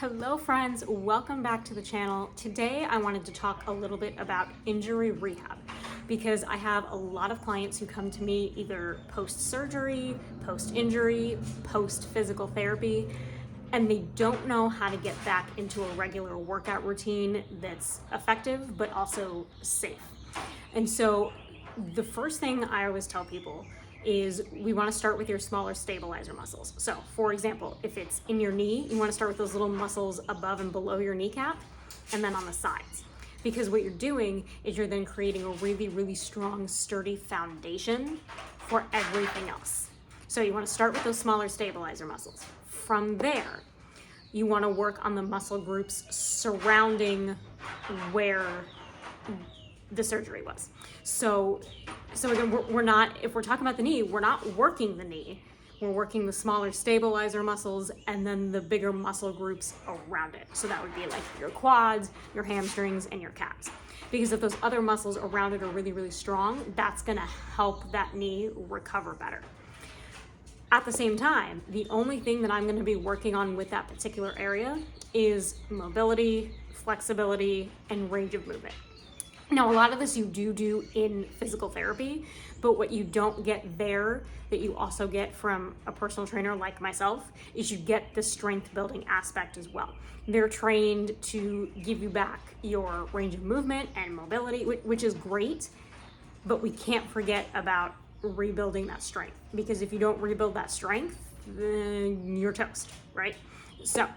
Hello friends, welcome back to the channel. Today I wanted to talk a little bit about injury rehab because I have a lot of clients who come to me either post-surgery, post-injury, post-physical therapy, and they don't know how to get back into a regular workout routine that's effective but also safe. And so the first thing I always tell people is we want to start with your smaller stabilizer muscles. So for example, if it's in your knee, you want to start with those little muscles above and below your kneecap and then on the sides. Because what you're doing is you're then creating a really, really strong, sturdy foundation for everything else. So you want to start with those smaller stabilizer muscles. From there, you want to work on the muscle groups surrounding where the surgery was. So again, we're not, if we're talking about the knee, we're not working the knee. We're working the smaller stabilizer muscles and then the bigger muscle groups around it. So that would be like your quads, your hamstrings, and your calves. Because if those other muscles around it are really, really strong, that's gonna help that knee recover better. At the same time, the only thing that I'm gonna be working on with that particular area is mobility, flexibility, and range of movement. Now, a lot of this you do in physical therapy, but what you don't get there that you also get from a personal trainer like myself is you get the strength building aspect as well. They're trained to give you back your range of movement and mobility, which is great, but we can't forget about rebuilding that strength, because if you don't rebuild that strength, then you're toast, right? So,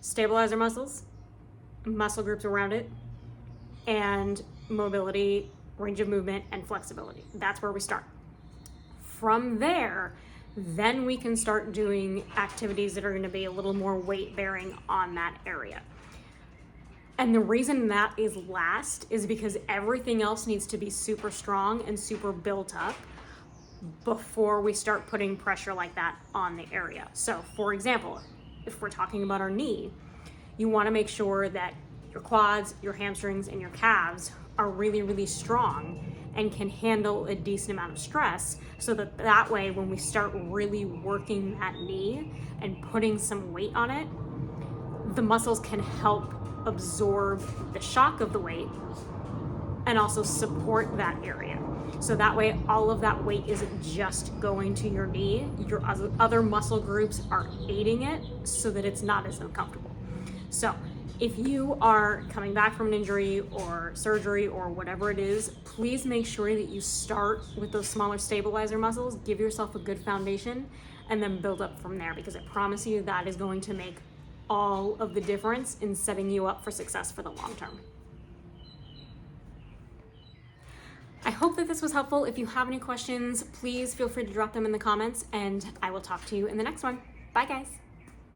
stabilizer muscles, muscle groups around it, and mobility, range of movement, and flexibility. That's where we start. From there, then we can start doing activities that are going to be a little more weight bearing on that area. And the reason that is last is because everything else needs to be super strong and super built up before we start putting pressure like that on the area. So for example, if we're talking about our knee, you want to make sure that your quads, your hamstrings, and your calves are really, really strong and can handle a decent amount of stress, so that way when we start really working that knee and putting some weight on it, the muscles can help absorb the shock of the weight and also support that area. So that way all of that weight isn't just going to your knee, your other muscle groups are aiding it so that it's not as uncomfortable. So if you are coming back from an injury or surgery or whatever it is, please make sure that you start with those smaller stabilizer muscles, give yourself a good foundation, and then build up from there, because I promise you that is going to make all of the difference in setting you up for success for the long term. I hope that this was helpful. If you have any questions, please feel free to drop them in the comments, and I will talk to you in the next one. Bye guys.